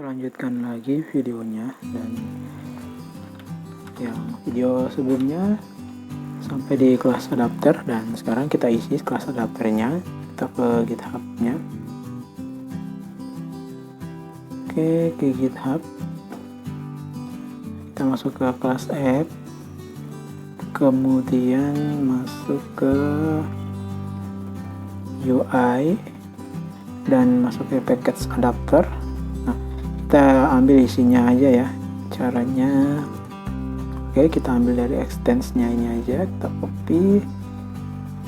Kita lanjutkan lagi videonya, dan yang video sebelumnya sampai di kelas adapter, dan sekarang kita isi kelas adapternya. Kita ke GitHub-nya. Oke, ke GitHub. Kita masuk ke kelas app, kemudian masuk ke UI dan masuk ke package adapter. Kita ambil isinya aja ya caranya. Oke, kita ambil dari extensnya ini aja, kita copy,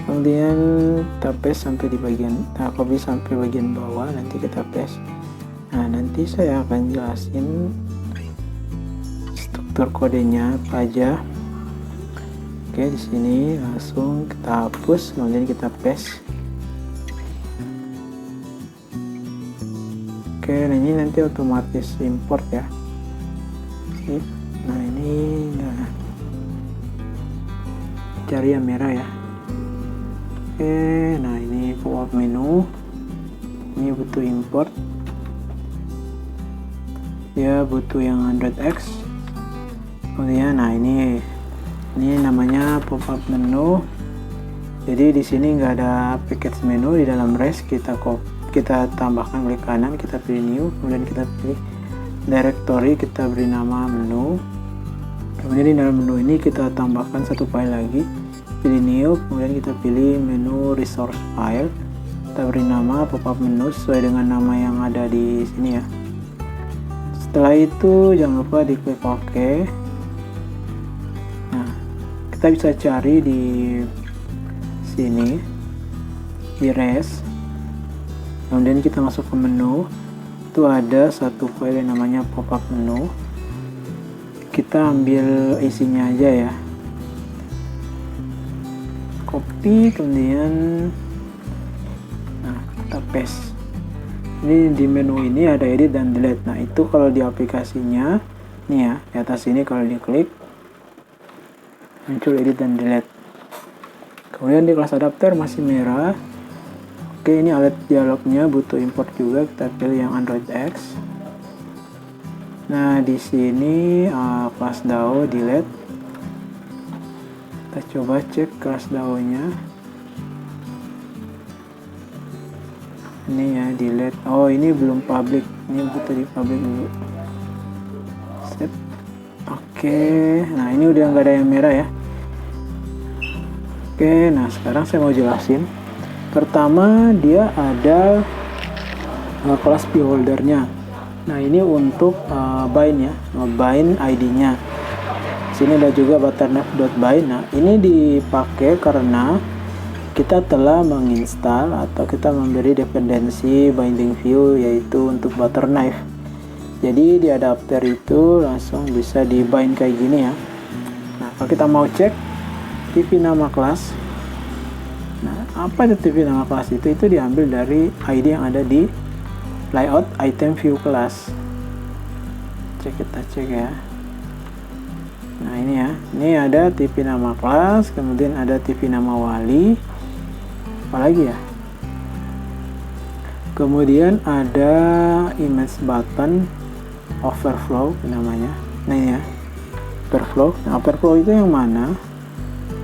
kemudian kita paste sampai di bagian, kita copy sampai bagian bawah, nanti kita paste. Nah, nanti saya akan jelasin struktur kodenya apa aja. Oke, di sini langsung kita hapus, kemudian kita paste. Oke, ini nanti otomatis import ya. Nah, ini nah, cari yang merah ya. Oke, nah ini pop-up menu. Ini butuh import. Ya, butuh yang Android X. Kemudian, nah ini namanya pop-up menu. Jadi di sini nggak ada package menu di dalam res. Kita tambahkan klik kanan, kita pilih new, kemudian kita pilih directory, kita beri nama menu. Kemudian di dalam menu ini kita tambahkan satu file lagi, pilih new, kemudian kita pilih menu resource file, kita beri nama pop-up menu sesuai dengan nama yang ada di sini ya. Setelah itu jangan lupa diklik OK. Nah, kita bisa cari di sini di res. Kemudian kita masuk ke menu, itu ada satu file yang namanya pop-up menu. Kita ambil isinya aja ya, copy, kemudian nah kita paste. Ini di menu ini ada edit dan delete. Nah, itu kalau di aplikasinya nih ya, di atas ini kalau diklik muncul edit dan delete. Kemudian di kelas adapter masih merah. Oke, ini alat dialognya butuh import juga, kita pilih yang Android X. Nah, di sini kelas DAO delete. Kita coba cek kelas DAO-nya. Ini ya, delete. Oh, ini belum public. Ini butuh di public dulu. Set. Oke, nah ini udah nggak ada yang merah ya. Oke, nah sekarang saya mau jelasin. Pertama, dia ada kelas beholdernya. Nah, ini untuk bind ya, bind ID-nya. Sini ada juga butternaf.bind. Nah, ini dipakai karena kita telah menginstal atau kita memberi dependensi binding view, yaitu untuk butternaf. Jadi di adapter itu langsung bisa di bind kayak gini ya. Nah, kalau kita mau cek TV nama kelas. Nah, apa itu TV nama kelas itu diambil dari ID yang ada di layout item view kelas. Kita cek ya. Nah, ini ya, ini ada TV nama kelas, kemudian ada TV nama wali, apalagi ya, kemudian ada image button overflow namanya. Nah, ini ya, overflow. Nah, overflow itu yang mana?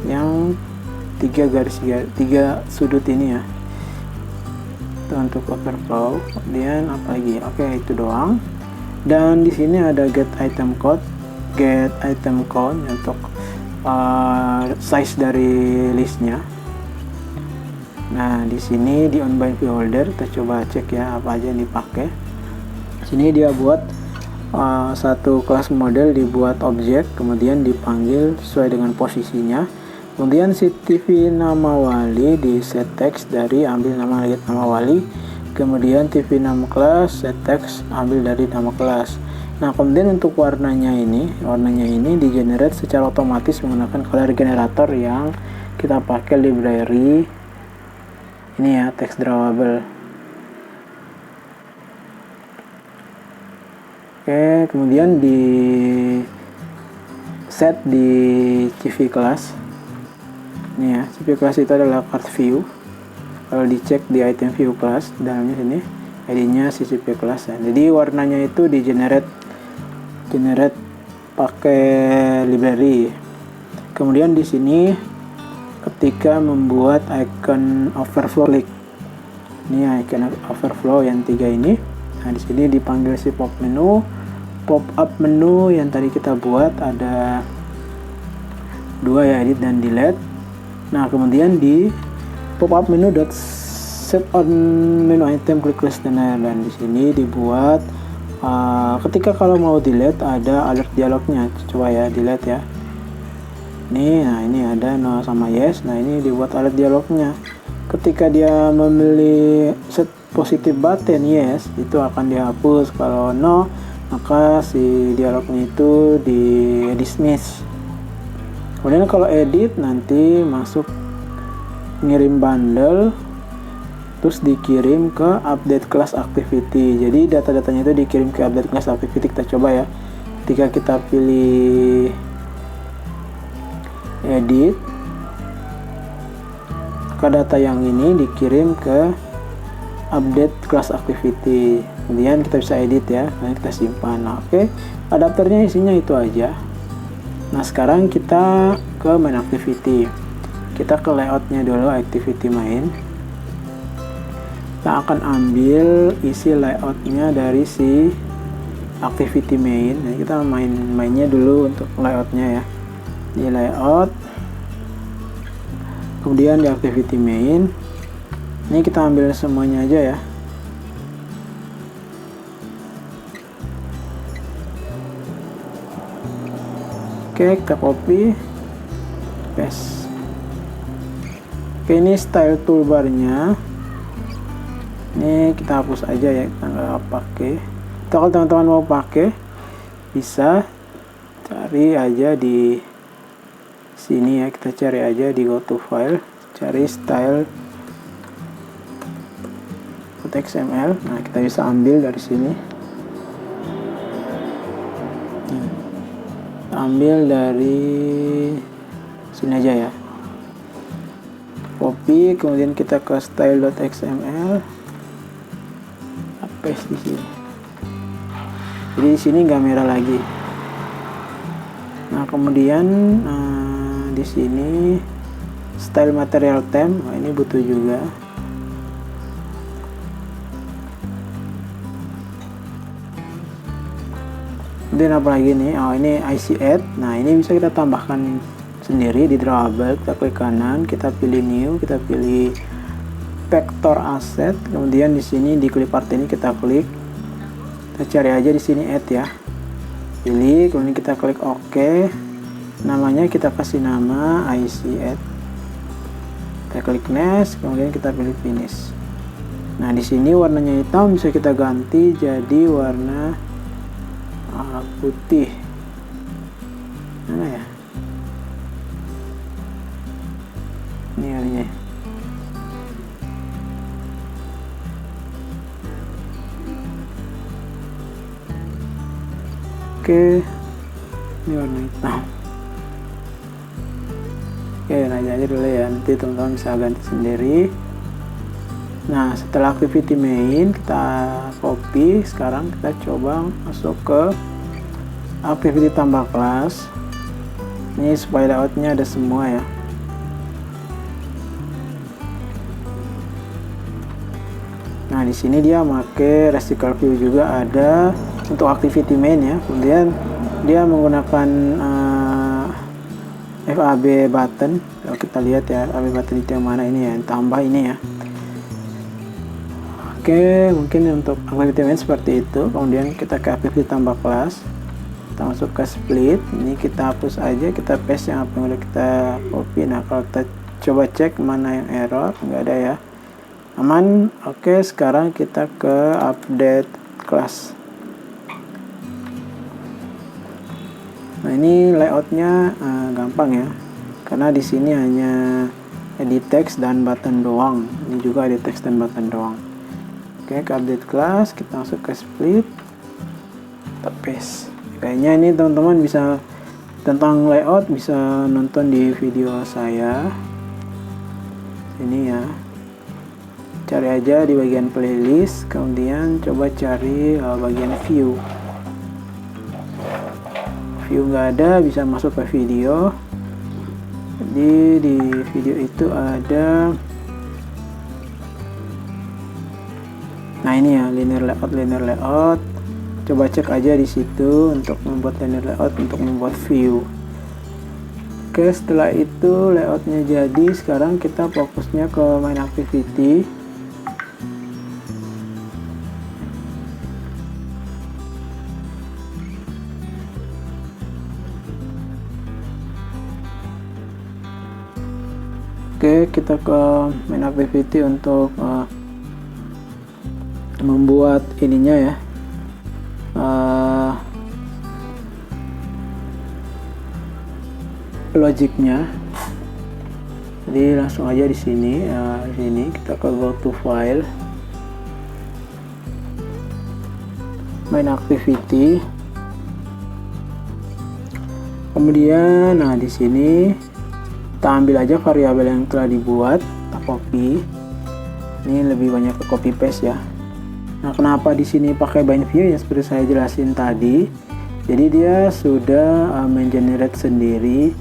Yang tiga sudut ini ya, itu untuk overflow. Kemudian apa lagi? Oke, itu doang. Dan di sini ada get item code untuk size dari listnya. Nah, di sini di onBind beholder kita coba cek ya apa aja yang dipakai. Sini dia buat satu kelas model, dibuat objek, kemudian dipanggil sesuai dengan posisinya. Kemudian si TV nama wali di set text dari ambil nama wali. Kemudian TV nama kelas set text ambil dari nama kelas. Nah, kemudian untuk warnanya ini di generate secara otomatis menggunakan color generator yang kita pakai library ini ya, text drawable. Oke, kemudian di set di CV class. Ini ya, CV class itu adalah card view. Kalau dicek di item view class dalamnya sini, ID-nya CCP class ya. Jadi warnanya itu di generate pakai library. Kemudian di sini ketika membuat icon overflow klik. Ini icon overflow yang 3 ini. Nah, di sini dipanggil si pop up menu yang tadi kita buat, ada 2 ya, edit dan delete. Nah, kemudian di pop up menu set on menu item klik listener, dan di sini dibuat ketika kalau mau delete ada alert dialognya. Coba ya delete ya. Nah ini ada no sama yes. Nah ini dibuat alert dialognya. Ketika dia memilih set positive button yes, itu akan dihapus. Kalau no, maka si dialognya itu di dismiss. Kemudian kalau edit, nanti masuk ngirim bundle, terus dikirim ke update class activity. Jadi data-datanya itu dikirim ke update class activity. Kita coba ya. Ketika kita pilih edit, maka data yang ini dikirim ke update class activity. Kemudian kita bisa edit ya, dan kita simpan. Nah, oke. Adapternya isinya itu aja. Nah, sekarang kita ke main activity. Kita ke layoutnya dulu, activity main. Kita akan ambil isi layoutnya dari si activity main. Nah, kita mainnya dulu untuk layoutnya ya. Di layout, kemudian di activity main. Ini kita ambil semuanya aja ya. Oke, kita copy, paste. Oke, ini style toolbarnya. Ini kita hapus aja ya, kita nggak pakai. Kalau teman-teman mau pakai, bisa cari aja di sini ya. Kita cari aja di go to file, cari style.xml. Nah, kita bisa ambil dari sini. Ambil dari sini aja ya. Copy, kemudian kita ke style.xml. Paste di sini. Jadi di sini nggak merah lagi. Nah, kemudian di sini style material theme. Nah, ini butuh juga. Kemudian apa lagi nih? Oh, ini IC add. Nah, ini bisa kita tambahkan sendiri di drawable. Kita klik kanan, kita pilih new, kita pilih vector asset, kemudian di sini di clip art ini kita klik, kita cari aja di sini add ya, pilih, kemudian kita klik OK, namanya kita kasih nama IC add, kita klik next, kemudian kita pilih finish. Nah, di sini warnanya hitam, bisa kita ganti jadi warna putih. Mana ya? Ini warnanya. Oke, ini warna hitam. Oke, nah aja dulu ya, nanti teman-teman bisa ganti sendiri. Nah, setelah activity main kita copy, sekarang kita coba masuk ke activity tambah kelas. Ini supaya layoutnya ada semua ya. Nah, di sini dia pakai reticle view juga ada untuk activity main ya. Kemudian dia menggunakan FAB button. Kalau kita lihat ya, FAB button itu yang mana, ini ya, yang tambah ini ya. Oke, mungkin untuk activity main seperti itu. Kemudian kita ke activity tambah kelas. Kita masuk ke split. Ini kita hapus aja, kita paste yang apa yang udah kita copy. Nah, kalau kita coba cek mana yang error, nggak ada ya. Aman. Oke, sekarang kita ke update class. Nah, ini layoutnya gampang ya, karena di sini hanya edit text dan button doang. Ini juga edit text dan button doang. Oke, ke update class, kita masuk ke split, kita paste. Kayaknya ini teman-teman bisa, tentang layout bisa nonton di video saya ini ya. cari aja di bagian playlist, kemudian coba cari bagian view nggak ada, bisa masuk ke video. Jadi di video itu ada, nah ini ya, linear layout. Coba cek aja di situ untuk membuat linear layout, untuk membuat view. Oke, setelah itu layoutnya jadi, sekarang kita fokusnya ke main activity. Oke, kita ke main activity untuk membuat ininya ya, logiknya. Jadi langsung aja di sini, kita ke go to file, main activity. Kemudian, nah di sini kita ambil aja variabel yang telah dibuat, kita copy. Ini lebih banyak ke copy paste ya. Nah, kenapa di sini pakai bind view ya, seperti saya jelasin tadi. Jadi dia sudah mengenerate sendiri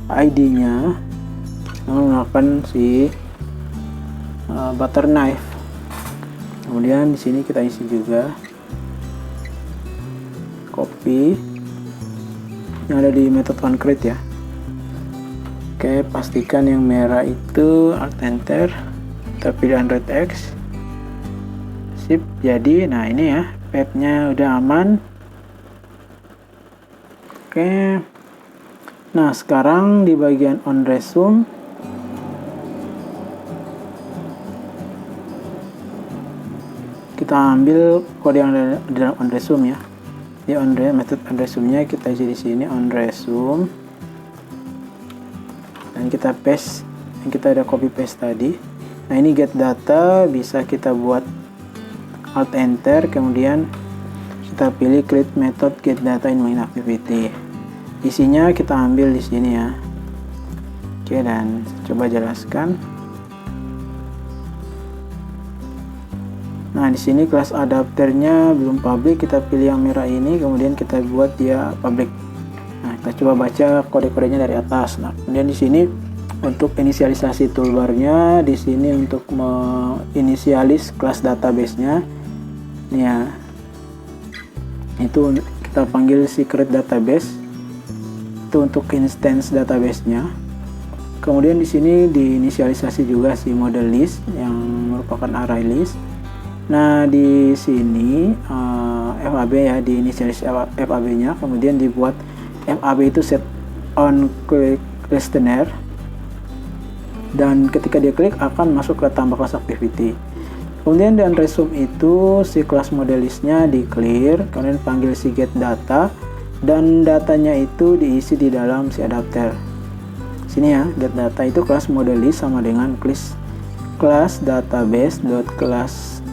ID-nya menggunakan si butter knife. Kemudian di sini kita isi juga, copy yang ada di method onCreate ya. Oke, pastikan yang merah itu Alt Enter, kita pilih Android X, sip, jadi. Nah ini ya, pad-nya udah aman. Oke, nah sekarang di bagian on resume, kita ambil kode yang ada di dalam on resume ya. Di method on resume-nya kita isi di sini on resume. Dan kita paste yang kita ada copy paste tadi. Nah ini get data, bisa kita buat Alt Enter, kemudian kita pilih create method get data in main activity. Isinya kita ambil di sini ya. Oke, dan coba jelaskan. Nah di sini kelas adapternya belum public, kita pilih yang merah ini, kemudian kita buat dia public. Nah, kita coba baca kode-kodenya dari atas. Nah, kemudian di sini untuk inisialisasi toolbarnya, di sini untuk menginisialis kelas database-nya. Nih ya. Itu kita panggil secret database. Itu untuk instance database-nya. Kemudian di sini diinisialisasi juga si model list yang merupakan array list. Nah, di sini FAB ya, diinisialis FAB-nya, kemudian dibuat FAB itu set on click listener, dan ketika dia klik akan masuk ke tambah kelas activity. Kemudian di resume itu si kelas modelistnya di clear, kemudian panggil si get data, dan datanya itu diisi di dalam si adapter. Sini ya, get data itu kelas modelist sama dengan kelas database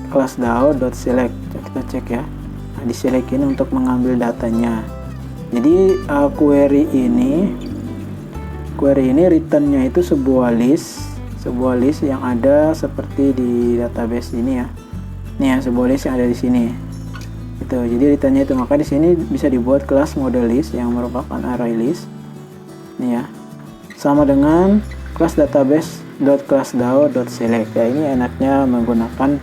kelas DAO.select. Kita cek ya. Nah, di select ini untuk mengambil datanya. Jadi query ini returnnya itu sebuah list yang ada seperti di database ini ya. Nih ya, sebuah list yang ada di sini. Itu. Jadi returnnya itu, maka di sini bisa dibuat kelas model list yang merupakan array list. Nih ya. Sama dengan kelas database.classDAO.select. Ya, ini enaknya menggunakan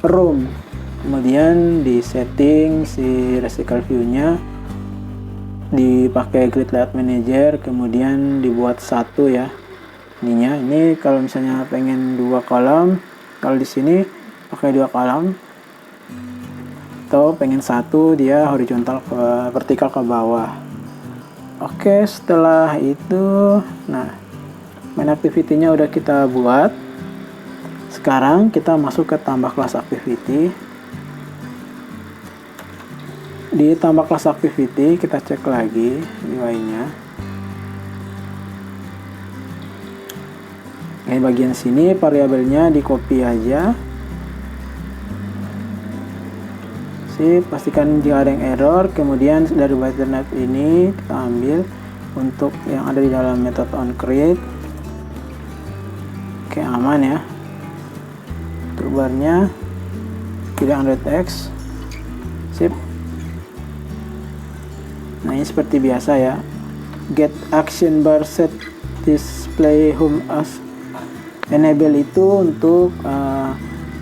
room. Kemudian di setting si residual view-nya dipakai grid layout manager, kemudian dibuat satu ya. Ininya, ini kalau misalnya pengen 2 kolom, kalau di sini pakai 2 kolom, atau pengen satu, dia horizontal ke vertikal ke bawah. Oke, setelah itu, nah main activity-nya udah kita buat. Sekarang kita masuk ke tambah kelas activity. Di tambah kelas activity kita cek lagi UI-nya. Di bagian sini variabelnya di copy aja. Pastikan jika ada yang error, kemudian dari butter knife ini kita ambil untuk yang ada di dalam method onCreate. Oke, aman ya. Toolbarnya pilih Android X, sip. Nah, ini seperti biasa ya, get action bar set display home as enable itu untuk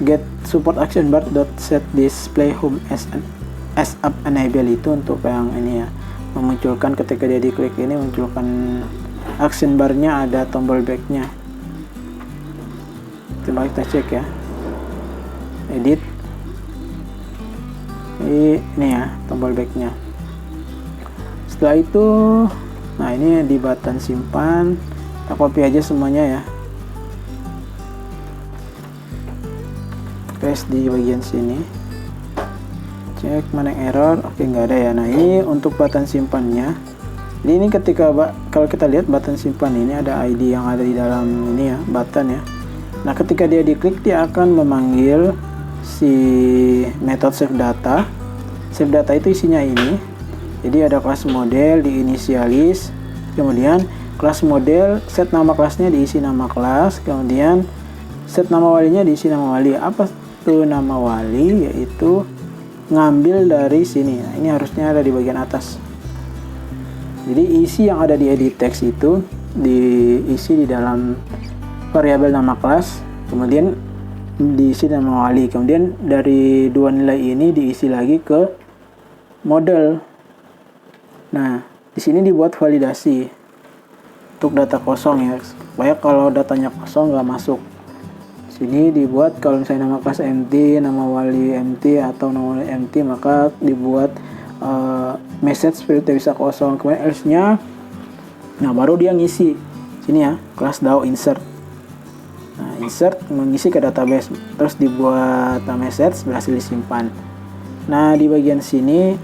get support action bar dot set display home as up enable itu untuk yang ini ya, memunculkan ketika dia diklik ini munculkan action barnya, ada tombol backnya. Coba kita cek ya, edit ini ya tombol backnya. Setelah itu, nah ini di button simpan, kita copy aja semuanya ya, paste di bagian sini, cek mana error. Oke, nggak ada ya. Nah, ini untuk button simpannya. Jadi ini ketika kalau kita lihat button simpan ini ada ID yang ada di dalam ini ya, button ya. Nah, ketika dia diklik, dia akan memanggil si metode save data. Save data itu isinya ini. Jadi ada kelas model diinisialis, kemudian kelas model set nama kelasnya diisi nama kelas, kemudian set nama walinya diisi nama wali. Apa tuh nama wali? Yaitu ngambil dari sini. Nah, ini harusnya ada di bagian atas. Jadi isi yang ada di edit text itu diisi di dalam variabel nama kelas, kemudian diisi nama wali, kemudian dari dua nilai ini diisi lagi ke model. Nah, di sini dibuat validasi untuk data kosong ya, supaya kalau datanya kosong nggak masuk. Sini dibuat kalau misalnya nama kelas empty, nama wali empty atau nama wali empty, maka dibuat message filter bisa kosong, kemudian else-nya. Nah, baru dia ngisi sini ya, kelas DAO insert. Nah, insert mengisi ke database, terus dibuat message berhasil disimpan. Nah, di bagian sini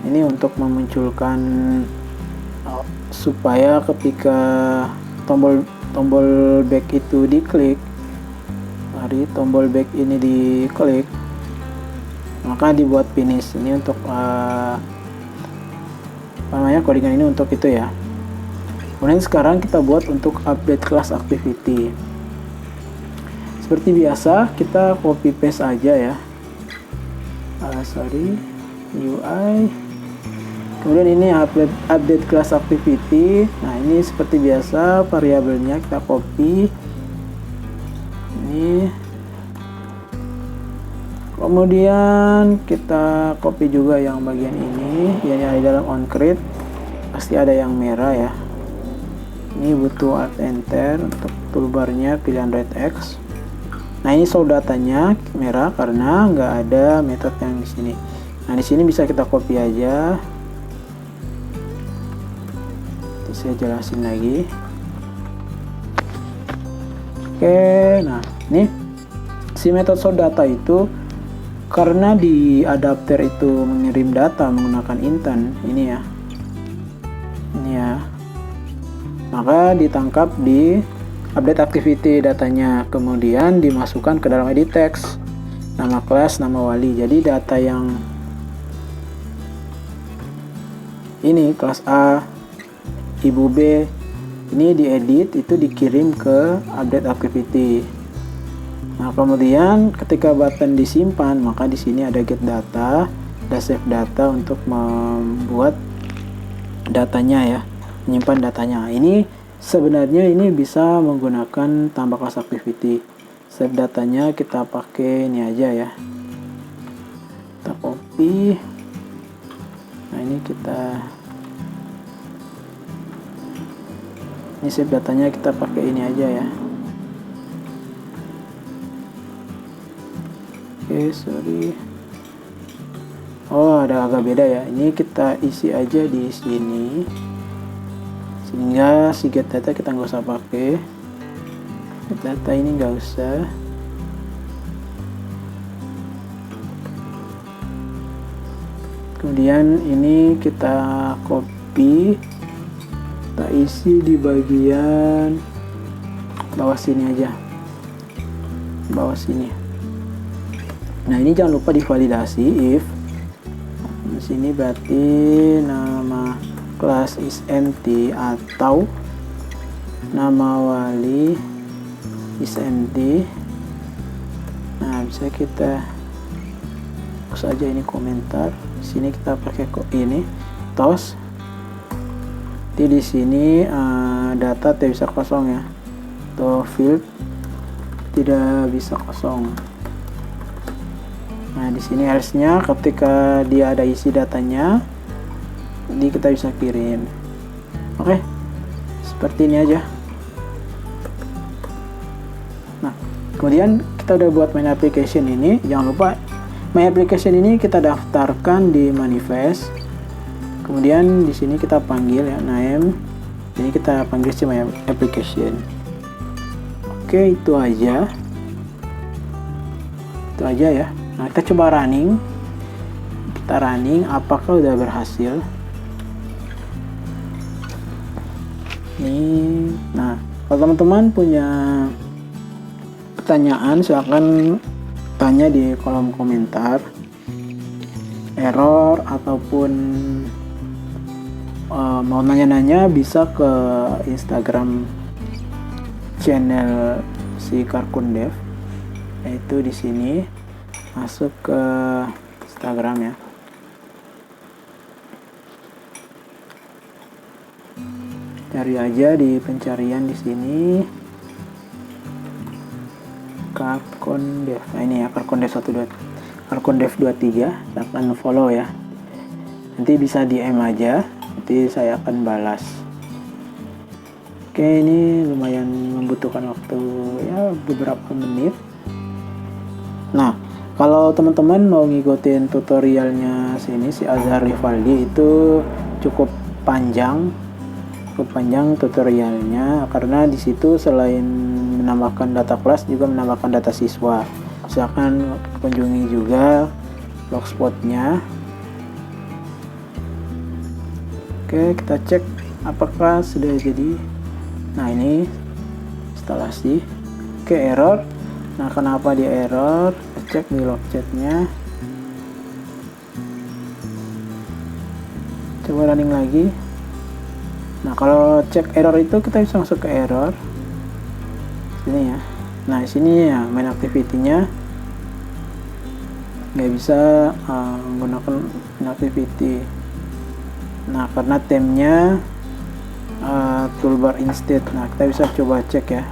ini untuk memunculkan supaya ketika tombol back itu diklik, dari tombol back ini diklik, maka dibuat finish. Ini untuk codingan ini untuk itu ya. Kemudian sekarang kita buat untuk update class activity. Seperti biasa, kita copy paste aja ya. UI. Kemudian ini update class activity. Nah, ini seperti biasa variabelnya kita copy. Ini. Kemudian kita copy juga yang bagian ini, yang ada di dalam onCreate. Pasti ada yang merah ya. Ini butuh Alt Enter. Untuk toolbarnya pilih Android X. Nah, ini show datanya merah karena nggak ada metode yang di sini. Nah, di sini bisa kita copy aja. Nanti saya jelasin lagi. Oke, nah ini si metode show data itu karena di adapter itu mengirim data menggunakan intent ini ya. Ini ya. Maka ditangkap di update activity datanya, kemudian dimasukkan ke dalam edit text, nama kelas, nama wali. Jadi data yang ini kelas A, ibu B, ini diedit, itu dikirim ke update activity. Nah, kemudian ketika button disimpan, maka di sini ada get data, ada save data untuk membuat datanya ya, menyimpan datanya. Ini sebenarnya ini bisa menggunakan tambah class activity. Save datanya kita pakai ini aja ya. Kita copy. Nah, ini save datanya kita pakai ini aja ya. Oke, sorry. Oh, ada agak beda ya. Ini kita isi aja di sini. Sehingga si get data kita nggak usah pakai, get data ini nggak usah. Kemudian ini kita copy, kita isi di bagian bawah sini aja, bawah sini. Nah, ini jangan lupa divalidasi if. Di sini berarti nama kelas is empty atau nama wali is empty. Nah, bisa kita hapus aja ini komentar. Di sini kita pakai ini toast. Jadi di sini data tidak bisa kosong ya, atau field tidak bisa kosong. Nah, di sini else-nya ketika dia ada isi datanya, jadi kita bisa kirim. Oke, seperti ini aja. Nah, kemudian kita udah buat main application ini. Jangan lupa main application ini kita daftarkan di manifest. Kemudian di sini kita panggil ya name. Ini kita panggil si my application. Oke, itu aja. Itu aja ya. Nah, kita coba running. Kita running, apakah udah berhasil? Nih, nah, kalau teman-teman punya pertanyaan, silahkan tanya di kolom komentar. Error ataupun mau nanya-nanya bisa ke Instagram channel si Karkun Dev, yaitu di sini. Masuk ke Instagram ya. Cari aja di pencarian di sini Karkun Dev. Nah, ini ya Karkun Dev 12, Karkun Dev 23. Akan follow ya. Nanti bisa DM aja. Nanti saya akan balas. Oke, ini lumayan membutuhkan waktu ya beberapa menit. Nah, kalau teman-teman mau ngikutin tutorialnya sini si Azhar Rivaldi itu cukup panjang tutorialnya, karena di situ selain menambahkan data kelas juga menambahkan data siswa. Silakan kunjungi juga blogspotnya. Oke, kita cek apakah sudah jadi. Nah, ini instalasi. Oke, error. Nah, kenapa dia error? Cek di log chatnya. Coba running lagi. Nah, kalau cek error itu kita bisa masuk ke error sini ya. Nah, sini ya main activity-nya nggak bisa menggunakan activity. Nah, karena temnya toolbar instead. Nah, kita bisa coba cek ya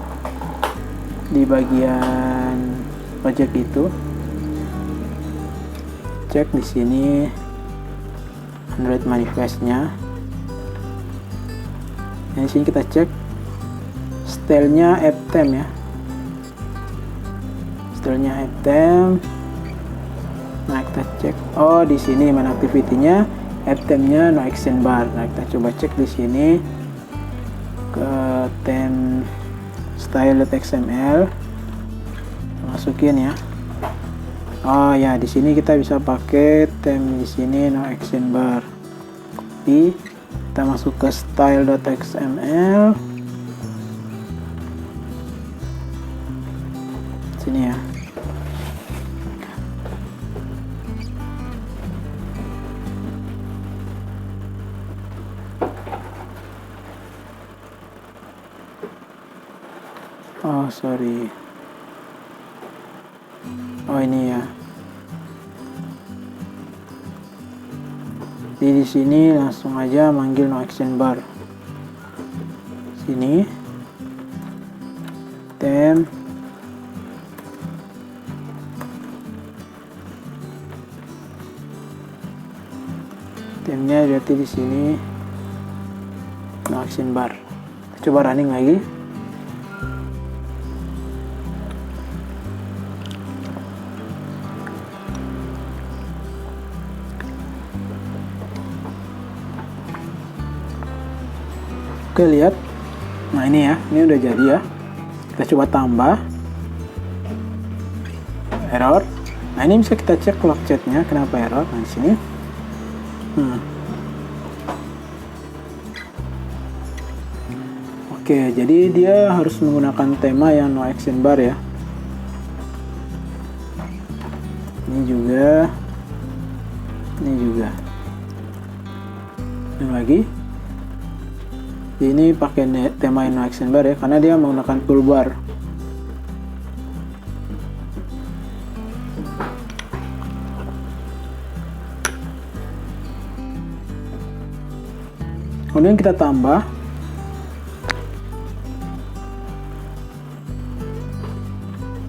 di bagian project itu. Cek di sini Android manifestnya. Nah, di sini kita cek stylenya apptem ya. Stylenya apptem. Nah, kita cek. Oh, di sini main activity-nya apptemnya no action bar. Nah, kita coba cek di sini ke tem style.xml. Masukin ya. Oh ya, di sini kita bisa pakai tem di sini no action bar. Copy, kita masuk ke style.xml. Sini ya. Oh, sorry. Oh, ini ya. Jadi di sini langsung aja manggil no action bar. Sini. Tem. Temnya berarti di sini no action bar. Coba running lagi. Oke, lihat. Nah, ini ya, ini udah jadi ya. Kita coba tambah. Error. Nah, ini bisa kita cek log chatnya kenapa error. Nah, di sini. Oke, jadi dia harus menggunakan tema yang no action bar ya. Ini juga. Ini juga. Yang lagi. Ini pakai tema no action bar ya, karena dia menggunakan toolbar. Kemudian kita tambah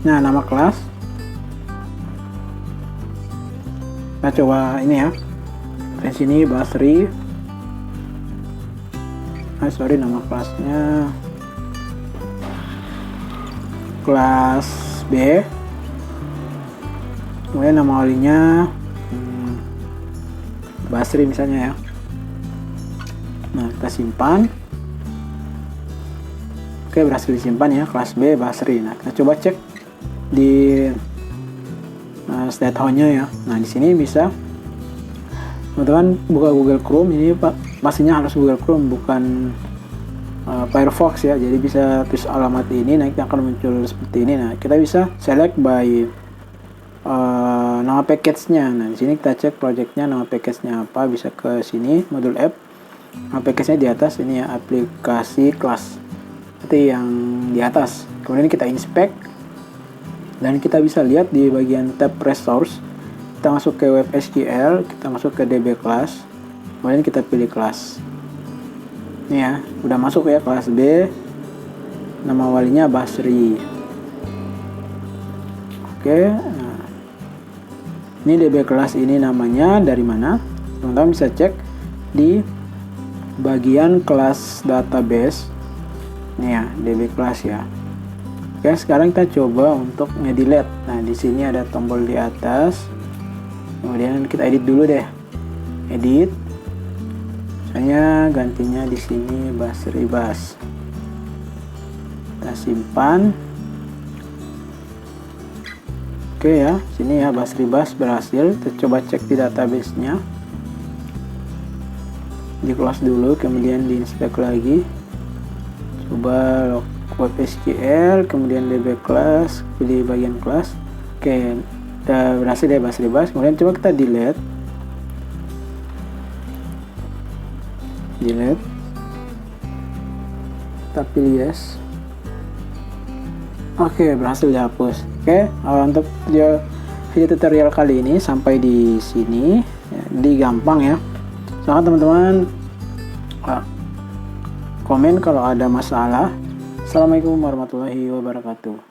nama kelas. Kita coba ini ya, di sini Basri. Nama kelasnya kelas B. Kemudian nama walinya Basri misalnya ya. Nah, kita simpan. Oke, berhasil disimpan ya, kelas B Basri. Nah, kita coba cek di state-nya ya. Nah, di sini bisa teman-teman buka Google Chrome. Ini pastinya harus Google Chrome, bukan Firefox ya. Jadi bisa tulis alamat ini, nanti akan muncul seperti ini. Nah, kita bisa select by nama package-nya. Nah, di sini kita cek project-nya, nama package-nya apa. Bisa ke sini, modul app. Nama package-nya di atas ini ya, aplikasi kelas. Seperti yang di atas. Kemudian kita inspect dan kita bisa lihat di bagian tab resource. Kita masuk ke web SQL, kita masuk ke DB class. Kemudian kita pilih kelas. Ini ya, udah masuk ya kelas B. Nama walinya Basri. Oke. Nah, ini DB kelas ini namanya dari mana? Teman-teman bisa cek di bagian kelas database. Nih ya, DB kelas ya. Oke, sekarang kita coba untuk nge-delete. Nah, di sini ada tombol di atas. Kemudian kita edit dulu deh. Edit. Misalnya gantinya di sini Basri Bas. Kita simpan. Oke ya, sini ya Basri Bas berhasil. Kita coba cek di database-nya. Di close dulu, kemudian di inspect lagi. Coba web SQL, kemudian DB class, pilih bagian kelas. Oke, udah berhasil ya Basri Bas. Kemudian coba kita delete. Kita pilih yes. Oke, berhasil dihapus. Oke, untuk video tutorial kali ini sampai di sini. Jadi gampang ya. Silahkan teman-teman komen kalau ada masalah. Assalamualaikum warahmatullahi wabarakatuh.